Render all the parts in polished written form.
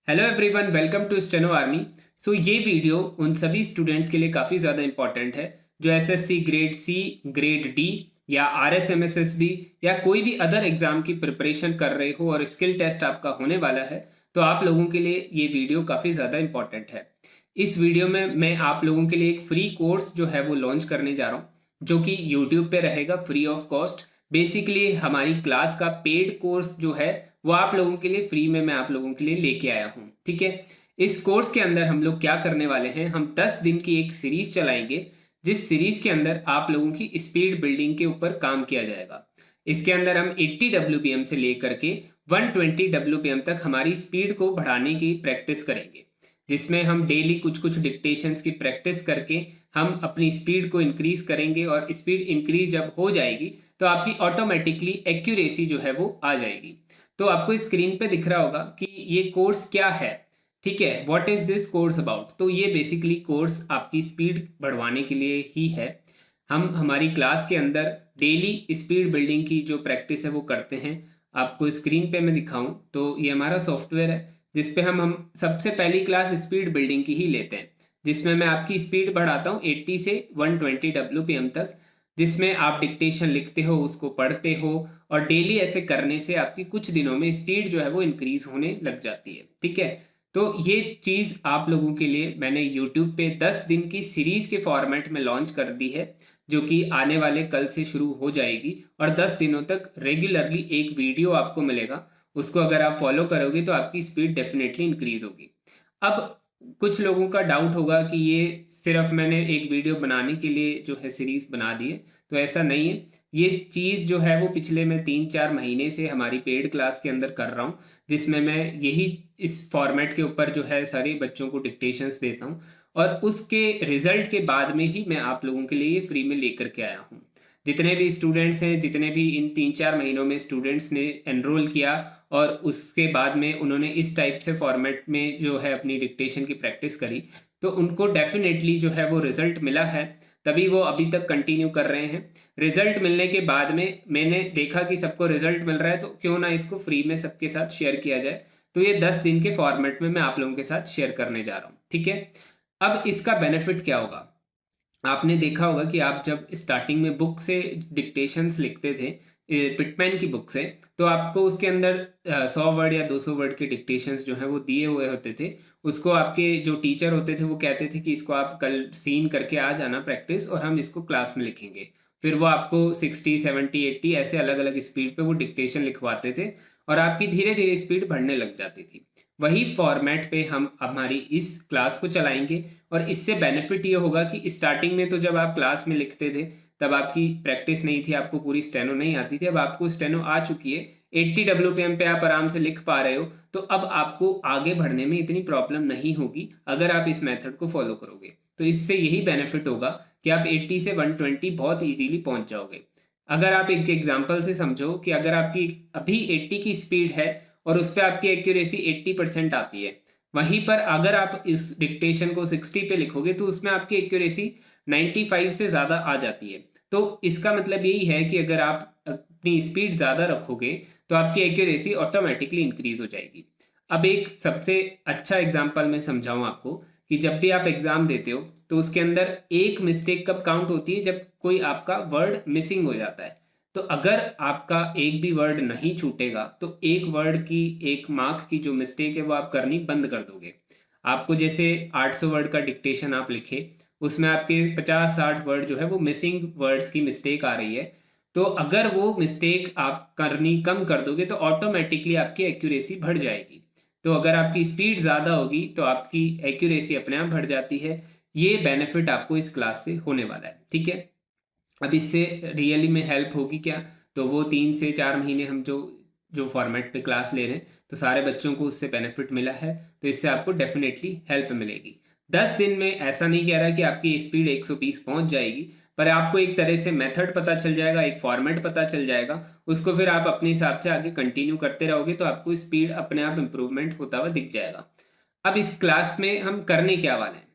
Hello everyone, welcome to steno army. ये video उन सभी स्टूडेंट्स के लिए काफ़ी ज़्यादा इंपॉर्टेंट है जो SSC grade C, grade D या आरएसएमएसएसबी या कोई भी अदर एग्ज़ाम की प्रिपरेशन कर रहे हो और स्किल टेस्ट आपका होने वाला है। तो आप लोगों के लिए ये वीडियो काफ़ी ज़्यादा इंपॉर्टेंट है। इस वीडियो में मैं आप लोगों के लिए एक फ्री कोर्स जो है वो लॉन्च करने जा रहा हूँ, जो कि यूट्यूब पे रहेगा फ्री ऑफ कॉस्ट। बेसिकली हमारी क्लास का पेड कोर्स जो है वो आप लोगों के लिए फ्री में मैं आप लोगों के लिए लेके आया हूँ। ठीक है, इस कोर्स के अंदर हम लोग क्या करने वाले हैं, हम 10 दिन की एक सीरीज चलाएंगे, जिस सीरीज के अंदर आप लोगों की स्पीड बिल्डिंग के ऊपर काम किया जाएगा। इसके अंदर हम 80 WPM से लेकर के 120 WPM तक हमारी स्पीड को बढ़ाने की प्रैक्टिस करेंगे, जिसमें हम डेली कुछ कुछ डिक्टेशंस की प्रैक्टिस करके हम अपनी स्पीड को इंक्रीज करेंगे। और स्पीड इंक्रीज जब हो जाएगी तो आपकी ऑटोमेटिकली एक्यूरेसी जो है वो आ जाएगी। तो आपको स्क्रीन पे दिख रहा होगा कि ये कोर्स क्या है। ठीक है, what is this course about. तो ये बेसिकली कोर्स आपकी स्पीड बढ़वाने के लिए ही है। हम हमारी क्लास के अंदर डेली स्पीड बिल्डिंग की जो प्रैक्टिस है वो करते हैं। आपको स्क्रीन पे मैं दिखाऊं तो ये हमारा सॉफ्टवेयर है, जिसपे हम सबसे पहली क्लास स्पीड बिल्डिंग की ही लेते हैं, जिसमें मैं आपकी स्पीड बढ़ाता हूँ 80 से 120 WPM तक, जिसमें आप डिक्टेशन लिखते हो, उसको पढ़ते हो, और डेली ऐसे करने से आपकी कुछ दिनों में स्पीड जो है वो इंक्रीज होने लग जाती है। ठीक है, तो ये चीज़ आप लोगों के लिए मैंने यूट्यूब पे 10 दिन की सीरीज के फॉर्मेट में लॉन्च कर दी है, जो कि आने वाले कल से शुरू हो जाएगी और 10 दिनों तक रेगुलरली एक वीडियो आपको मिलेगा। उसको अगर आप फॉलो करोगे तो आपकी स्पीड डेफिनेटली इंक्रीज होगी। अब कुछ लोगों का डाउट होगा कि ये सिर्फ मैंने एक वीडियो बनाने के लिए जो है सीरीज बना दी है, तो ऐसा नहीं है। ये चीज़ जो है वो पिछले मैं 3-4 महीने से हमारी पेड क्लास के अंदर कर रहा हूँ, जिसमें मैं यही इस फॉर्मेट के ऊपर जो है सारे बच्चों को डिक्टेशंस देता हूँ, और उसके रिजल्ट के बाद में ही मैं आप लोगों के लिए ये फ्री में लेकर के आया हूँ। जितने भी स्टूडेंट्स हैं, जितने भी इन 3-4 महीनों में स्टूडेंट्स ने एनरोल किया और उसके बाद में उन्होंने इस टाइप से फॉर्मेट में जो है अपनी डिक्टेशन की प्रैक्टिस करी, तो उनको डेफिनेटली जो है वो रिजल्ट मिला है, तभी वो अभी तक कंटिन्यू कर रहे हैं। रिजल्ट मिलने के बाद में मैंने देखा कि सबको रिजल्ट मिल रहा है, तो क्यों ना इसको फ्री में सबके साथ शेयर किया जाए। तो ये 10 दिन के फॉर्मेट में मैं आप लोगों के साथ शेयर करने जा रहा हूँ। ठीक है, अब इसका बेनिफिट क्या होगा। आपने देखा होगा कि आप जब स्टार्टिंग में बुक से डिक्टेशंस लिखते थे, पिटमैन की बुक से, तो आपको उसके अंदर 100 वर्ड या 200 वर्ड के डिक्टेशंस जो है वो दिए हुए होते थे। उसको आपके जो टीचर होते थे वो कहते थे कि इसको आप कल सीन करके आ जाना प्रैक्टिस, और हम इसको क्लास में लिखेंगे। फिर वो आपको 60, 70, 80 ऐसे अलग अलग स्पीड पे वो डिक्टेशन लिखवाते थे, और आपकी धीरे धीरे स्पीड बढ़ने लग जाती थी। वही फॉर्मेट पे हम हमारी इस क्लास को चलाएंगे, और इससे बेनिफिट ये होगा कि स्टार्टिंग में तो जब आप क्लास में लिखते थे तब आपकी प्रैक्टिस नहीं थी, आपको पूरी स्टेनो नहीं आती थी। अब आपको स्टेनो आ चुकी है, 80 WPM पे आप आराम से लिख पा रहे हो, तो अब आपको आगे बढ़ने में इतनी प्रॉब्लम नहीं होगी अगर आप इस मेथड को फॉलो करोगे। तो इससे यही बेनिफिट होगा कि आप 80 से 120 बहुत ईजीली पहुंच जाओगे। अगर आप एक एग्जाम्पल से समझो कि अगर आपकी अभी 80 की स्पीड है और उस पर आपकी एक्यूरेसी 80% आती है, वहीं पर अगर आप इस डिक्टेशन को 60 पे लिखोगे तो उसमें आपकी एक्यूरेसी 95 से ज़्यादा आ जाती है। तो इसका मतलब यही है कि अगर आप अपनी स्पीड ज़्यादा रखोगे तो आपकी एक्यूरेसी ऑटोमेटिकली इंक्रीज हो जाएगी। अब एक सबसे अच्छा एग्जाम्पल मैं समझाऊं आपको, कि जब भी आप एग्जाम देते हो तो उसके अंदर एक मिस्टेक कब काउंट होती है, जब कोई आपका वर्ड मिसिंग हो जाता है। तो अगर आपका एक भी वर्ड नहीं छूटेगा तो एक वर्ड की, एक मार्क की जो मिस्टेक है वो आप करनी बंद कर दोगे। आपको जैसे 800 वर्ड का डिक्टेशन आप लिखे, उसमें आपके 50-60 वर्ड जो है वो मिसिंग वर्ड्स की मिस्टेक आ रही है, तो अगर वो मिस्टेक आप करनी कम कर दोगे तो ऑटोमेटिकली आपकी एक्यूरेसी बढ़ जाएगी। तो अगर आपकी स्पीड ज़्यादा होगी तो आपकी एक्यूरेसी अपने आप बढ़ जाती है। ये बेनिफिट आपको इस क्लास से होने वाला है। ठीक है, अब इससे रियली में हेल्प होगी क्या। तो वो 3 से 4 महीने हम जो जो फॉर्मेट पे क्लास ले रहे हैं, तो सारे बच्चों को उससे बेनिफिट मिला है, तो इससे आपको डेफिनेटली हेल्प मिलेगी। 10 दिन में ऐसा नहीं कह रहा कि आपकी स्पीड 120 पहुंच जाएगी, पर आपको एक तरह से मेथड पता चल जाएगा, एक फॉर्मेट पता चल जाएगा। उसको फिर आप अपने हिसाब से आगे कंटिन्यू करते रहोगे तो आपको स्पीड अपने आप इंप्रूवमेंट होता हुआ दिख जाएगा। अब इस क्लास में हम करने क्या वाले हैं,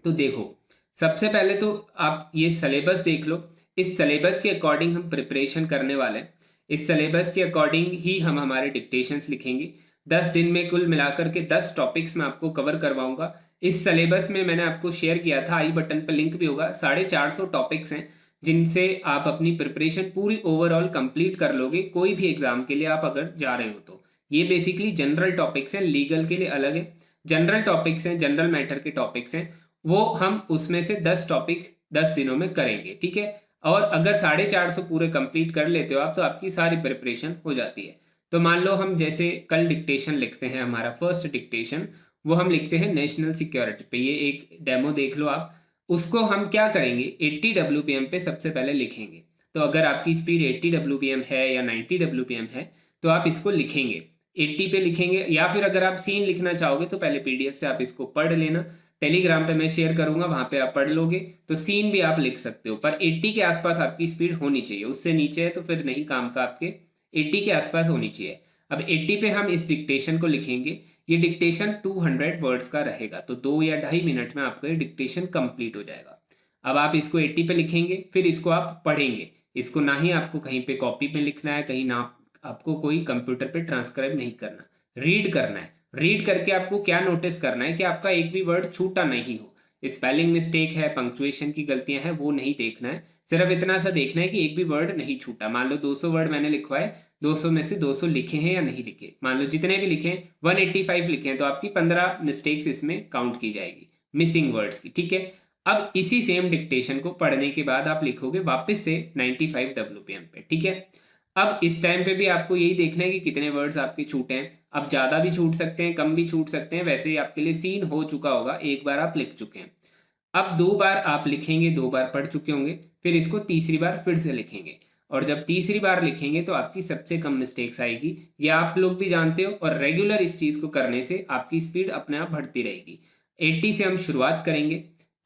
तो देखो, सबसे पहले तो आप ये सिलेबस देख लो। इस सिलेबस के अकॉर्डिंग हम प्रिपरेशन करने वाले हैं। इस सिलेबस के अकॉर्डिंग ही हम हमारे डिक्टेशंस लिखेंगे। 10 दिन में कुल मिलाकर के 10 टॉपिक्स मैं आपको कवर करवाऊंगा। इस सिलेबस में मैंने आपको शेयर किया था, आई बटन पर लिंक भी होगा, 450 टॉपिक्स हैं जिनसे आप अपनी प्रिपरेशन पूरी ओवरऑल कंप्लीट कर लोगे कोई भी एग्जाम के लिए आप अगर जा रहे हो तो। ये बेसिकली जनरल टॉपिक्स हैं, लीगल के लिए अलग है। जनरल टॉपिक्स हैं, जनरल मैटर के टॉपिक्स हैं, वो हम उसमें से 10 टॉपिक 10 दिनों में करेंगे, ठीक है। और अगर 450 पूरे कंप्लीट कर लेते हो आप तो आपकी सारी प्रिपरेशन हो जाती है। तो मान लो हम जैसे कल डिक्टेशन लिखते हैं, हमारा फर्स्ट डिक्टेशन, वो हम लिखते हैं नेशनल सिक्योरिटी पे, ये एक डेमो देख लो आप। उसको हम क्या करेंगे, 80 WPM पे सबसे पहले लिखेंगे। तो अगर आपकी स्पीड 80 WPM है या 90 WPM है तो आप इसको लिखेंगे 80 पे लिखेंगे, या फिर अगर आप सीन लिखना चाहोगे तो पहले PDF से आप इसको पढ़ लेना, टेलीग्राम पे मैं शेयर करूंगा, वहां पे आप पढ़ लोगे तो सीन भी आप लिख सकते हो। पर 80 के आसपास आपकी स्पीड होनी चाहिए, उससे नीचे है तो फिर नहीं काम का, आपके 80 के आसपास होनी चाहिए। अब 80 पे हम इस डिक्टेशन को लिखेंगे। ये डिक्टेशन 200 वर्ड्स का रहेगा, तो 2 या 2.5 मिनट में आपका ये डिक्टेशन कंप्लीट हो जाएगा। अब आप इसको 80 पे लिखेंगे, फिर इसको आप पढ़ेंगे। इसको ना ही आपको कहीं पे कॉपी पे लिखना है, कहीं ना आपको कोई कंप्यूटर पे ट्रांसक्राइब नहीं करना, रीड करना है। रीड करके आपको क्या नोटिस करना है कि आपका एक भी वर्ड छूटा नहीं हो, स्पेलिंग मिस्टेक है, पंक्चुएशन की गलतियां हैं, वो नहीं देखना है। सिर्फ इतना सा देखना है कि एक भी वर्ड नहीं छूटा। मान लो 200 वर्ड मैंने लिखवाए, 200 में से 200 लिखे हैं या नहीं लिखे, मान लो जितने भी लिखे हैं 185 लिखे हैं तो आपकी 15 मिस्टेक्स इसमें काउंट की जाएगी, मिसिंग वर्ड्स की, ठीक है। अब इसी सेम डिक्टेशन को पढ़ने के बाद आप लिखोगे वापस से 95 WPM पे, ठीक है। अब इस टाइम पे भी आपको यही देखना है कि कितने वर्ड्स आपके छूटे हैं। अब ज़्यादा भी छूट सकते हैं, कम भी छूट सकते हैं, वैसे ही आपके लिए सीन हो चुका होगा, एक बार आप लिख चुके हैं। अब 2 बार आप लिखेंगे, 2 बार पढ़ चुके होंगे, फिर इसको तीसरी बार फिर से लिखेंगे। और जब तीसरी बार लिखेंगे तो आपकी सबसे कम मिस्टेक्स आएगी, ये आप लोग भी जानते हो। और रेगुलर इस चीज़ को करने से आपकी स्पीड अपने आप बढ़ती रहेगी। 80 से हम शुरुआत करेंगे,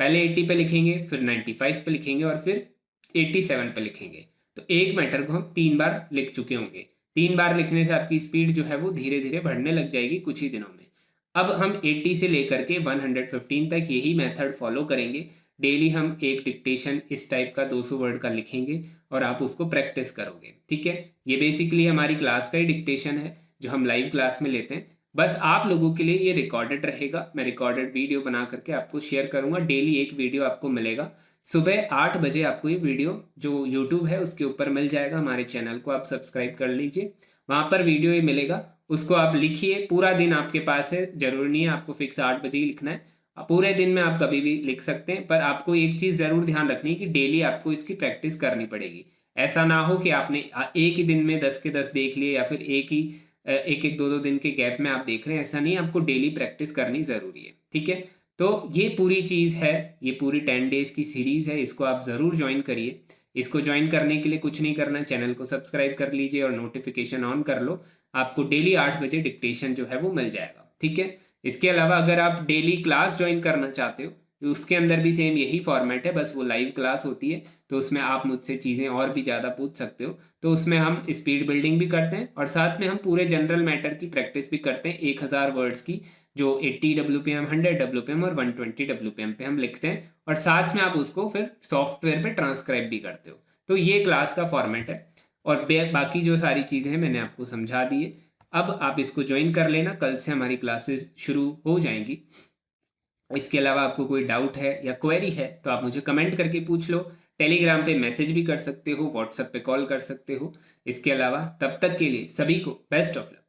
पहले 80 पे लिखेंगे, फिर 95 पे लिखेंगे और फिर 87 पे लिखेंगे। तो एक मैटर को हम 3 बार लिख चुके होंगे। 3 बार लिखने से आपकी स्पीड जो है वो धीरे धीरे बढ़ने लग जाएगी कुछ ही दिनों में। अब हम 80 से लेकर के 115 तक यही मेथड फॉलो करेंगे। डेली हम एक डिक्टेशन इस टाइप का 200 वर्ड का लिखेंगे और आप उसको प्रैक्टिस करोगे, ठीक है। ये बेसिकली हमारी क्लास का ही डिक्टेशन है जो हम लाइव क्लास में लेते हैं। बस आप लोगों के लिए ये रिकॉर्डेड रहेगा, मैं रिकॉर्डेड वीडियो बना करके आपको शेयर करूंगा। डेली एक वीडियो आपको मिलेगा, सुबह 8 बजे आपको ये वीडियो जो यूट्यूब है उसके ऊपर मिल जाएगा। हमारे चैनल को आप सब्सक्राइब कर लीजिए, वहाँ पर वीडियो ये मिलेगा, उसको आप लिखिए। पूरा दिन आपके पास है, जरूरी नहीं है आपको फिक्स 8 बजे ही लिखना है, पूरे दिन में आप कभी भी लिख सकते हैं। पर आपको एक चीज़ ज़रूर ध्यान रखनी है कि डेली आपको इसकी प्रैक्टिस करनी पड़ेगी। ऐसा ना हो कि आपने एक ही दिन में 10 के 10 देख लिए, या फिर एक एक दो दो दिन के गैप में आप देख रहे हैं, ऐसा नहीं, आपको डेली प्रैक्टिस करनी ज़रूरी है, ठीक है। तो ये पूरी चीज़ है, ये पूरी 10 डेज़ की सीरीज़ है, इसको आप ज़रूर ज्वाइन करिए। इसको ज्वाइन करने के लिए कुछ नहीं करना, चैनल को सब्सक्राइब कर लीजिए और नोटिफिकेशन ऑन कर लो। आपको डेली 8 बजे डिक्टेशन जो है वो मिल जाएगा, ठीक है। इसके अलावा अगर आप डेली क्लास ज्वाइन करना चाहते हो तो उसके अंदर भी सेम यही फॉर्मेट है, बस वो लाइव क्लास होती है, तो उसमें आप मुझसे चीज़ें और भी ज़्यादा पूछ सकते हो। तो उसमें हम स्पीड बिल्डिंग भी करते हैं और साथ में हम पूरे जनरल मैटर की प्रैक्टिस भी करते हैं, 1000 वर्ड्स की, जो 80 WPM, 100 WPM और 120 WPM पे हम लिखते हैं, और साथ में आप उसको फिर सॉफ्टवेयर पे ट्रांसक्राइब भी करते हो। तो ये क्लास का फॉर्मेट है, और बाकी जो सारी चीज़ें हैं मैंने आपको समझा दी है। अब आप इसको ज्वाइन कर लेना, कल से हमारी क्लासेस शुरू हो जाएंगी। इसके अलावा आपको कोई डाउट है या क्वेरी है तो आप मुझे कमेंट करके पूछ लो, टेलीग्राम पे मैसेज भी कर सकते हो, व्हाट्सएप पे कॉल कर सकते हो। इसके अलावा तब तक के लिए सभी को बेस्ट ऑफ लक।